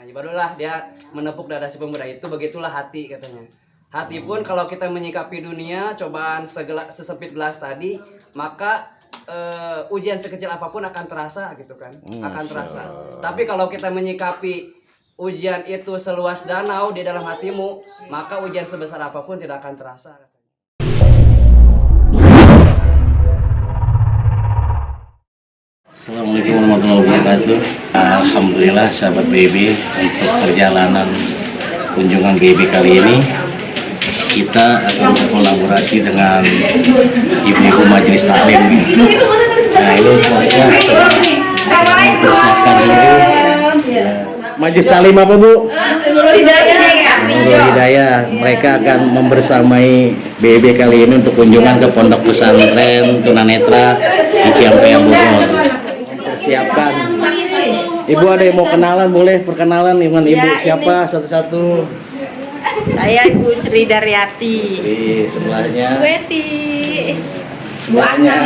Nah, barulah dia menepuk dada si pemuda itu. Begitulah hati katanya. Hati pun kalau kita menyikapi dunia cobaan sesempit gelas tadi, maka ujian sekecil apapun akan terasa gitu kan, akan terasa. Tapi kalau kita menyikapi ujian itu seluas danau di dalam hatimu, maka ujian sebesar apapun tidak akan terasa. Assalamualaikum warahmatullahi wabarakatuh. Alhamdulillah sahabat BIB, untuk perjalanan kunjungan BIB kali ini kita akan berkolaborasi dengan ibu-ibu majelis taklim. Nah, ini mereka persiapkan dulu. Majelis taklim apa Bu? Nurul Hidayah. Mereka akan membersamai BIB kali ini untuk kunjungan ke Pondok Pesantren Tunanetra di Ciampea Bogor. Siapkan. Ibu ada yang mau kenalan, boleh perkenalan dengan ibu ya, siapa satu-satu? Saya Ibu Sri Daryati. Sri, sebelahnya. Bu Eti. Sebelahnya.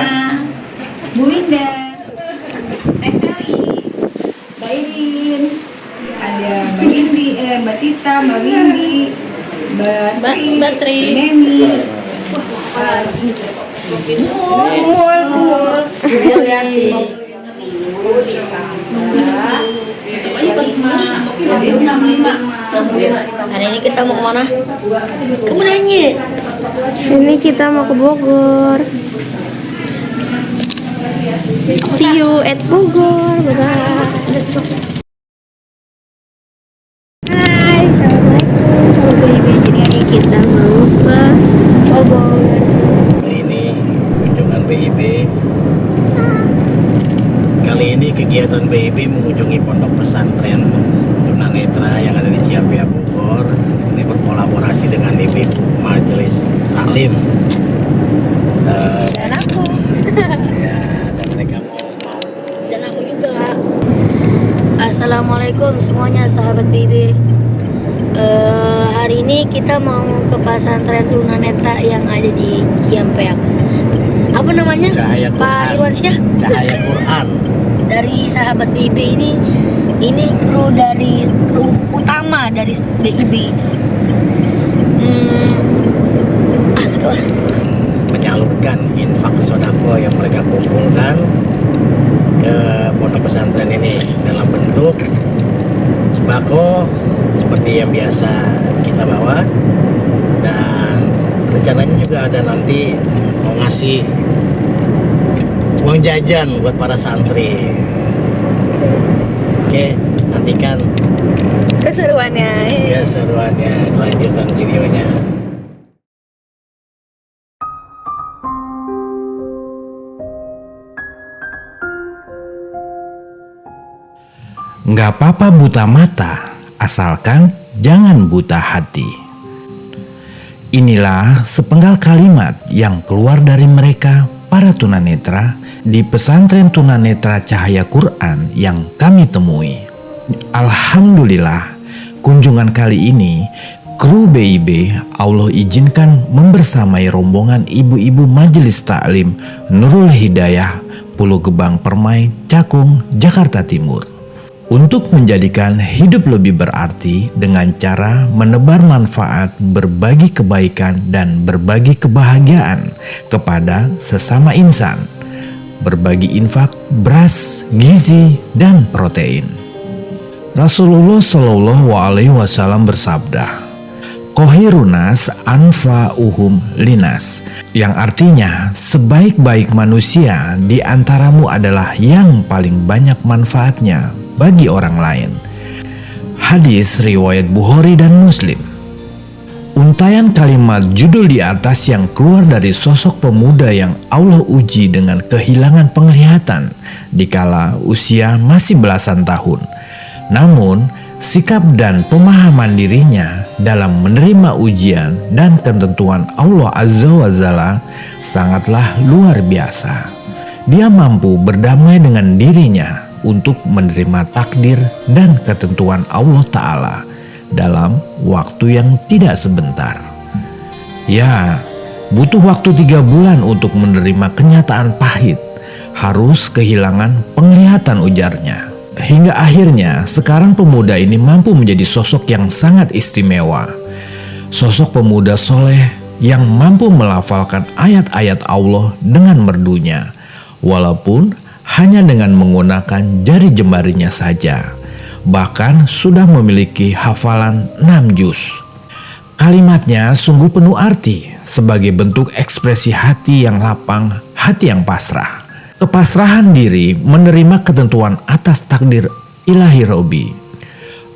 Bu Winda. Nekari. Mbak Irin. Ada Mbak Indi, Mbak Tita, Mbak Windy, Mbak Tri, Neni. Mul. Hari ini kita mau kemana? Ke Menanyi. Ini kita mau ke Bogor. See you at Bogor. Bye. Hai, assalamualaikum. Sahabat BIB, jadi hari ini kita mau ke Bogor. Ini kunjungan BIB. Kali ini kegiatan BIB mengunjungi Pondok Pesantren Tunanetra yang ada di Ciampea Bogor. Ini berkolaborasi dengan ibu majelis taklim. Dan aku. Ya, dan mereka mau. Dan aku juga. Assalamualaikum semuanya sahabat BIB. Hari ini kita mau ke pesantren Tunanetra yang ada di Ciampea. Apa namanya? Cahaya Pak Quran. Irwansyah? Cahaya Quran. Dari sahabat BIB ini kru utama dari BIB ini. Gitu lah. Menyalurkan infak sodako yang mereka kumpulkan ke pondok pesantren ini dalam bentuk sembako seperti yang biasa kita bawa, dan rencananya juga ada nanti mau ngasih uang jajan buat para santri. Oke, nantikan Keseruannya. kelanjutan videonya. Nggak apa-apa buta mata, asalkan jangan buta hati. Inilah sepenggal kalimat yang keluar dari mereka para tunanetra di pesantren Tunanetra Cahaya Quran yang kami temui. Alhamdulillah, kunjungan kali ini kru BIB Allah izinkan membersamai rombongan ibu-ibu majelis taklim Nurul Hidayah, Pulau Gebang Permai, Cakung, Jakarta Timur, untuk menjadikan hidup lebih berarti dengan cara menebar manfaat, berbagi kebaikan, dan berbagi kebahagiaan kepada sesama insan. Berbagi infak, beras, gizi, dan protein. Rasulullah Shallallahu Alaihi Wasallam bersabda, "Kohirunas anfa'uhum linas," yang artinya sebaik-baik manusia di antaramu adalah yang paling banyak manfaatnya bagi orang lain. Hadis riwayat Bukhari dan Muslim. Untaian kalimat judul di atas yang keluar dari sosok pemuda yang Allah uji dengan kehilangan penglihatan dikala usia masih belasan tahun. Namun sikap dan pemahaman dirinya dalam menerima ujian dan ketentuan Allah Azza wa Jalla sangatlah luar biasa. Dia mampu berdamai dengan dirinya untuk menerima takdir dan ketentuan Allah Ta'ala dalam waktu yang tidak sebentar. Ya, butuh waktu 3 bulan untuk menerima kenyataan pahit, harus kehilangan penglihatan, ujarnya. Hingga akhirnya sekarang pemuda ini mampu menjadi sosok yang sangat istimewa. Sosok pemuda soleh yang mampu melafalkan ayat-ayat Allah dengan merdunya, walaupun hanya dengan menggunakan jari jemarinya saja. Bahkan sudah memiliki hafalan 6 juz. Kalimatnya sungguh penuh arti sebagai bentuk ekspresi hati yang lapang, hati yang pasrah. Kepasrahan diri menerima ketentuan atas takdir ilahi Robi.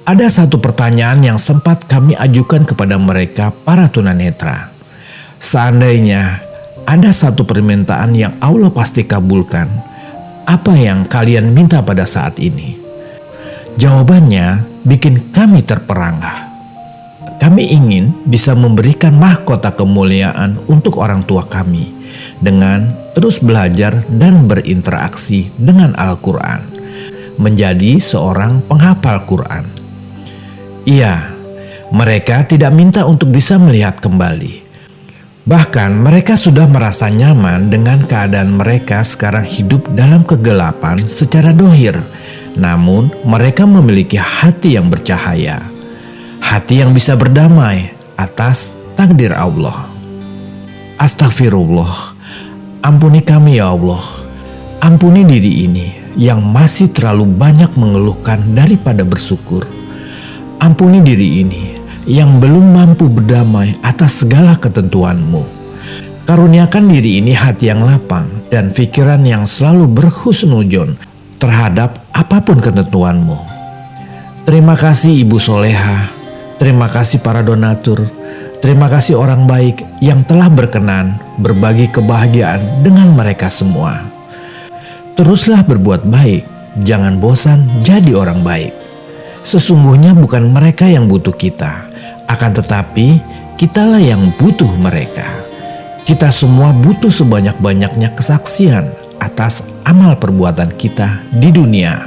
Ada satu pertanyaan yang sempat kami ajukan kepada mereka para tunanetra. Seandainya ada satu permintaan yang Allah pasti kabulkan, apa yang kalian minta pada saat ini? Jawabannya bikin kami terperangah. Kami ingin bisa memberikan mahkota kemuliaan untuk orang tua kami dengan terus belajar dan berinteraksi dengan Al-Quran, menjadi seorang penghafal Quran. Iya, mereka tidak minta untuk bisa melihat kembali. Bahkan mereka sudah merasa nyaman dengan keadaan mereka sekarang hidup dalam kegelapan secara dohir. Namun mereka memiliki hati yang bercahaya, hati yang bisa berdamai atas takdir Allah. Astagfirullah, ampuni kami ya Allah. Ampuni diri ini yang masih terlalu banyak mengeluhkan daripada bersyukur. Ampuni diri ini yang belum mampu berdamai atas segala ketentuan-Mu. Karuniakan diri ini hati yang lapang dan pikiran yang selalu berhusnuzon terhadap apapun ketentuan-Mu. Terima kasih Ibu Soleha, terima kasih para donatur, terima kasih orang baik yang telah berkenan berbagi kebahagiaan dengan mereka semua. Teruslah berbuat baik, jangan bosan jadi orang baik. Sesungguhnya bukan mereka yang butuh kita, akan tetapi kitalah yang butuh mereka. Kita semua butuh sebanyak-banyaknya kesaksian atas amal perbuatan kita di dunia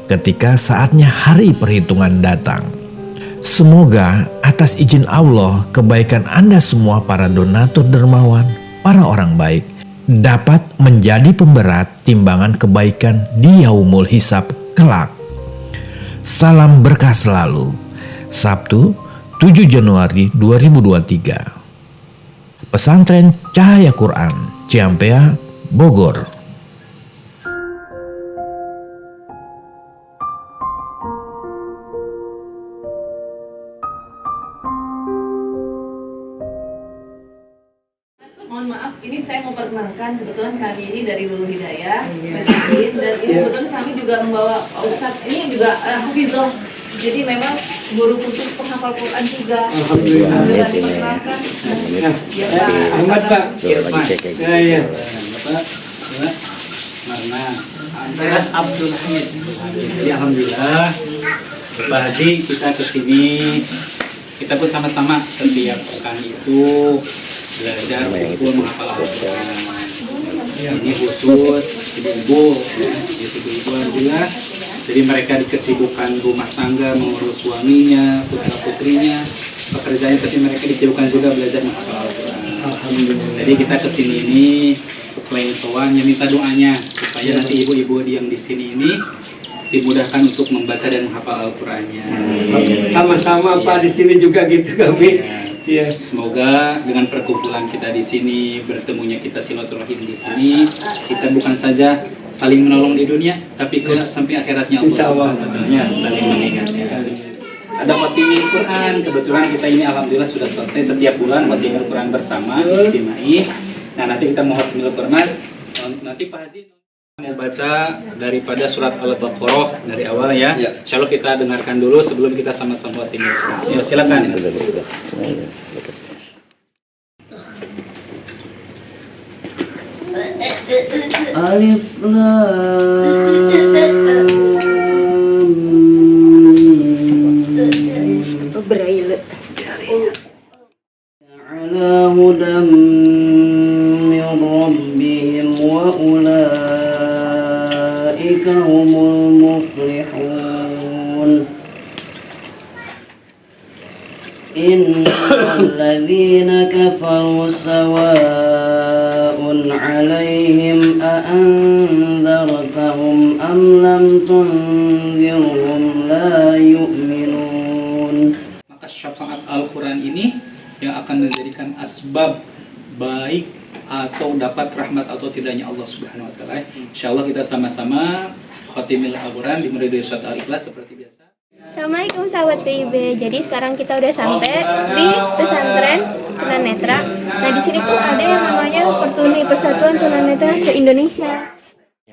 ketika saatnya hari perhitungan datang. Semoga atas izin Allah kebaikan Anda semua para donatur dermawan, para orang baik, dapat menjadi pemberat timbangan kebaikan di yaumul hisab kelak. Salam berkah selalu. Sabtu 7 Januari 2023. Pesantren Cahaya Quran, Ciampea, Bogor. Mohon maaf, ini saya mau perkenalkan, kebetulan kami ini dari Lulu Hidayah, Mesjid, dan ini kebetulan kami juga membawa Pak Ustadz, ini juga Hafizah, jadi memang guru khusus penghafal Quran juga. Alhamdulillah. Diperkenalkan. Ahmad Pak. Ya. Bapak, Marna. Saya Abdul Hamid. Jadi alhamdulillah, Pak Haji kita kesini, kita pun sama-sama setiap pekan itu belajar untuk menghafal Al-Quran. Ini khusus ibu-ibu, ibu-ibu alhamdulillah. Jadi mereka di kesibukan rumah tangga, mengurus suaminya, putra-putrinya, pekerjaannya, tapi mereka disibukkan juga belajar menghafal Al-Quran. Alhamdulillah. Jadi kita kesini ini selain soalnya minta doanya supaya nanti ibu-ibu yang di sini ini dimudahkan untuk membaca dan menghafal Al-Qurannya. Sama-sama Pak, di sini juga gitu kami. Ya. Semoga dengan perkumpulan kita di sini, bertemunya kita silaturahim di sini, kita bukan saja saling menolong di dunia, tapi kelak sampai akhiratnya Allah Subhanahu saling mengingatkan. Ada khotimul Quran, kebetulan kita ini alhamdulillah sudah selesai setiap bulan khotimul Quran bersama istimai. Nah nanti kita mau khotimul Quran, nanti Pak Haji mau baca daripada surat Al-Baqarah dari awal ya. Insya Allah kita dengarkan dulu sebelum kita sama-sama khotimul Quran. Yuk silakan. Alif Braille. ala hudam min rabbihim wa ulaika humul muflihun. Innal ladzina kafaru sawa'un 'alaihim a anzartahum am lam tunzirhum Al-Quran ini yang akan menjadikan asbab baik atau dapat rahmat atau tidaknya Allah Subhanahu wa taala. Insyaallah kita sama-sama khatimil Al-Quran dimulai dari surat Al-Ikhlas seperti biasa. Assalamualaikum sahabat PIB. Jadi sekarang kita udah sampai di pesantren tunanetra. Nah di sini tuh ada yang namanya Pertuni, Persatuan Tunanetra se-Indonesia.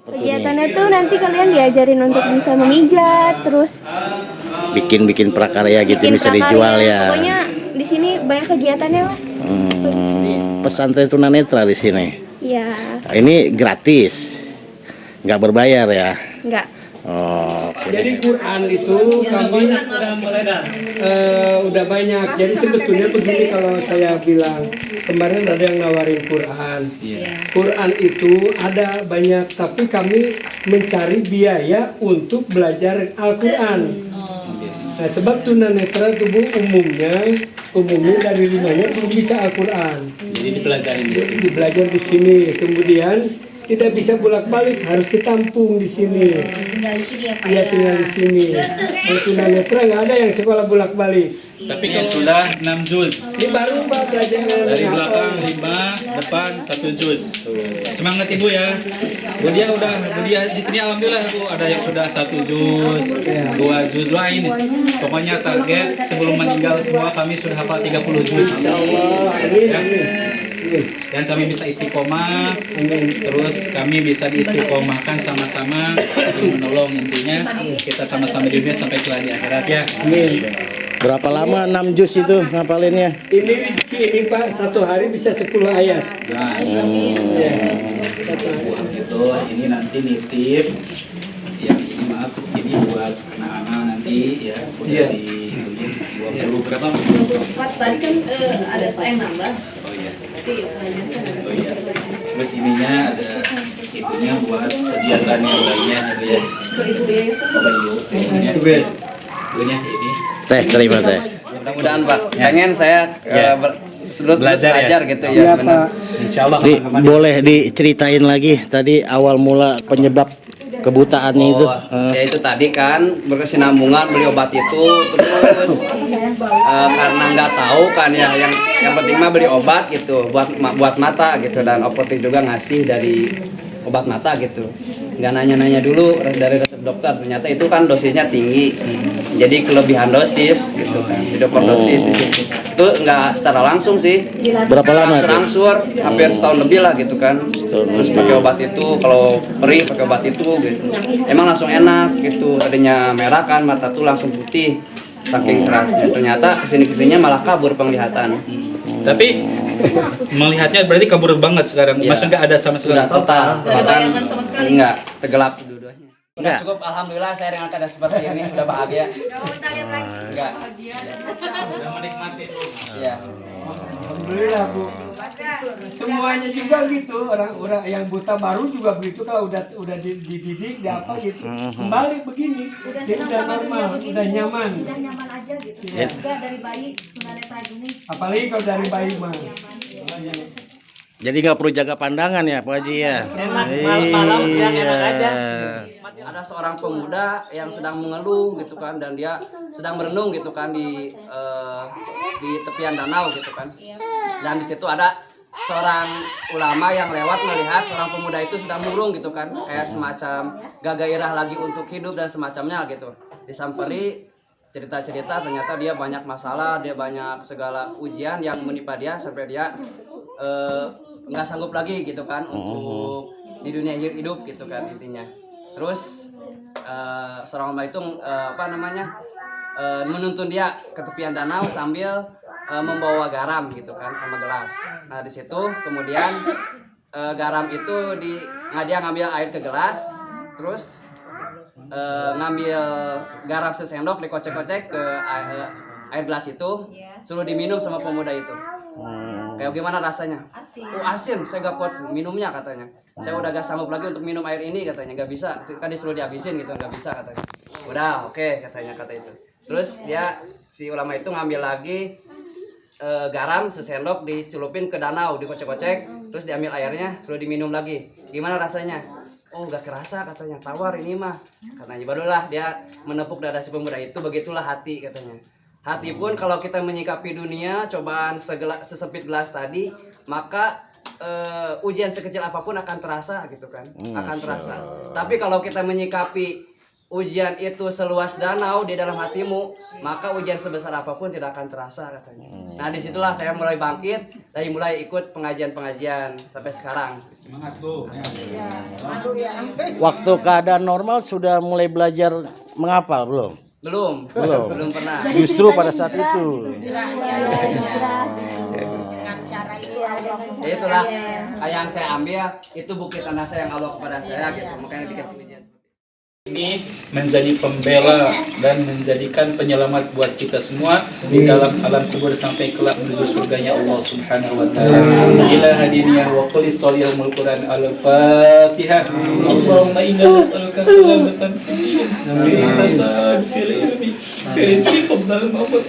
Kegiatannya tuh nanti kalian diajarin untuk bisa memijat, terus Bikin prakarya gitu bikin bisa prakarya. dijual ya. Pokoknya di sini banyak kegiatannya lah. Pesantren tunanetra di sini. Ya, Ini gratis, nggak berbayar ya. enggak. Oh, oke. Jadi Quran itu kami udah banyak. Jadi sebetulnya begini kalau saya bilang kemarin ada yang nawarin Quran. Quran itu ada banyak, tapi kami mencari biaya untuk belajar Al-Quran. Nah, sebab tunanetra itu Bu, umumnya dari rumahnya belum bisa Al-Quran. Jadi dipelajarin di sini. Belajar di sini, kemudian tidak bisa bolak-balik, harus ditampung di sini. Tinggal di sini ya Pak Iya, ya. tinggal di sini. Kalau tunanetra nggak ada yang sekolah bolak-balik. Tapi kan sudah 6 juz. Ini baru Pak belajar Dari belakang 5, depan 1 juz. Semangat Ibu ya. Bu dia di sini alhamdulillah Bu ada yang sudah 1 juz, 2 juz lain. Pokoknya target sebelum meninggal semua kami sudah hafal 30 juz. Ya. Dan kami bisa istiqomah, terus kami bisa diistiqomahkan sama-sama saling menolong, intinya kita sama-sama di dunia sampai kelak di akhirat ya. Berapa lama 6 juz itu ngapalinnya? Ini rezeki ini Pak, satu hari bisa 10 ayat. Nah, Ya. itu ini nanti nitip yang ini maaf ini buat anak-anak nanti ya udah di 20 berapa? 24 tadi kan ada Pak yang nambah. Oh iya. Tapi kebanyakan ada. Oh iya. Terus ininya ada itunya buat kegiatan yang lainnya gitu ya. Ke Ibu Yayasan. Oh ibu, itunya ini. Teh, terima teh. Mudah-mudahan Pak. Pengen saya terus belajar gitu ya. Iya Benar. Pak. Insyaallah Boleh diceritain lagi tadi awal mula penyebab kebutaannya itu? Ya itu tadi kan berkesinambungan beli obat itu terus karena nggak tahu kan ya yang penting mah beli obat gitu buat mata gitu, dan apotek juga ngasih dari obat mata gitu, nggak nanya-nanya dulu dari resep dokter, ternyata itu kan dosisnya tinggi, jadi kelebihan dosis gitu kan, overdosis di situ. Itu nggak secara langsung sih, Berapa lama tuh? angsur hampir setahun lebih lah gitu kan. Terus pakai obat itu, kalau perih pakai obat itu gitu, emang langsung enak gitu, adanya merah kan, mata tuh langsung putih saking kerasnya. Ternyata kesini-kesininya malah kabur penglihatan. Tapi melihatnya berarti kabur banget sekarang. Iya. Masa nggak ada sama sekali? Sudah total, Nggak ada bayangan sama sekali. enggak, tergelap dua-duanya. Udah Enggak. cukup, alhamdulillah saya dengan keadaan seperti ini udah bahagia. Enggak. Udah menikmati. Iya. Alhamdulillah Bu. Semuanya juga gitu, orang-orang yang buta baru juga begitu, kalau udah dididik, di apa gitu, kembali begini, jadi udah normal, udah nyaman. Udah nyaman aja gitu. Juga dari bayi tunanetra ini. Apalagi kalau dari bayi mah. Jadi nggak perlu jaga pandangan ya Pak Haji ya? Enak, malam siang enak aja. Ada seorang pemuda yang sedang mengeluh gitu kan, dan dia sedang merenung gitu kan di tepian danau gitu kan, dan di situ ada seorang ulama yang lewat melihat seorang pemuda itu sedang murung gitu kan, kayak semacam gak gairah lagi untuk hidup dan semacamnya gitu. Disamperi cerita-cerita, ternyata dia banyak masalah, dia banyak segala ujian yang menimpa dia sampai dia nggak sanggup lagi gitu kan untuk di dunia hidup gitu kan intinya. Terus seorang ulama itu menuntun dia ke tepian danau sambil membawa garam gitu kan sama gelas. Nah di situ kemudian garam itu dia ngambil air ke gelas, terus ngambil garam sesendok, dikocek-kocek ke air gelas itu, suruh diminum sama pemuda itu. Kayak gimana rasanya? Asin. Oh asin, saya gak kuat minumnya katanya. Saya udah gak sanggup lagi untuk minum air ini katanya, gak bisa. Kan disuruh dihabisin gitu, gak bisa katanya. Udah oke, katanya kata itu. Terus si ulama itu ngambil lagi garam sesendok, dicelupin ke danau, dikocek-kocek, terus diambil airnya, suruh diminum lagi. Gimana rasanya? Oh gak kerasa katanya, tawar ini mah katanya. Barulah dia menepuk dada si pemuda itu, begitulah hati katanya. Hati pun kalau kita menyikapi dunia cobaan sesempit gelas tadi, maka ujian sekecil apapun akan terasa gitu kan, akan terasa. Tapi kalau kita menyikapi ujian itu seluas danau di dalam hatimu, maka ujian sebesar apapun tidak akan terasa katanya. Nah disitulah saya mulai bangkit, dari mulai ikut pengajian-pengajian sampai sekarang. Semangat Bu. Waktu keadaan normal sudah mulai belajar menghafal belum? Belum pernah. Justru pada saat itu. Ya itulah yang saya ambil, itu bukti tanda sayang Allah kepada saya gitu. Makanya dikasih ujian. Ini menjadi pembela dan menjadikan penyelamat buat kita semua di dalam alam kubur sampai kelak menuju surganya Allah Subhanahu wa taala. Ila hadiniyah wa qul salihul Quran al-Fatihah. Allahumma inna nas'aluka salamatan fid din hasad fil ilmi rizqi qabla al-maut wa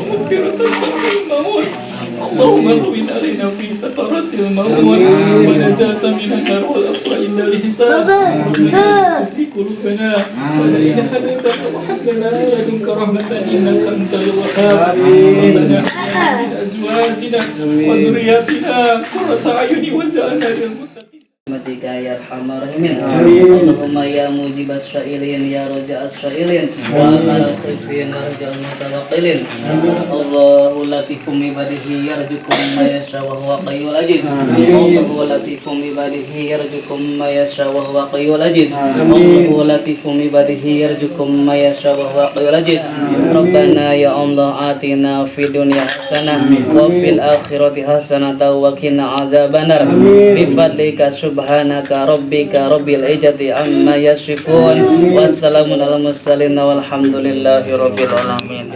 maghfiratan fil maut. Allahumma ruwin alaina fi sakaratil maut wa najatan minan nar wal afwa innal hisab. في قلوبنا وإذا حدثت وحدنا لدنك رحمة إنك أنت الوهاب ربنا من أزواجنا وذرياتنا قرة أعين واجعلنا للمتقين Matika ya arhamar rahimin. Allahumma ya mujibas syailin ya raja'as syailin wa amal khifin wa raja'al mutawakkilin. Allahu latifum ibadihi yarjukum ma yasha wa huwa qayyul ajiz. Allahu latifum ibadihi yarjukum ma yasha wa huwa qayyul ajiz. Allahu latifum ibadihi yarjukum ma yasha wa huwa qayyul ajiz. Rabbana ya Allah atina fid dunya hasanah wa fil akhirati hasanah wa qina adzabannar. Bi fadlika subhanaka rabbika rabbil izzati amma yasifun wassalamun alal mursalin walhamdulillahi rabbil alamin.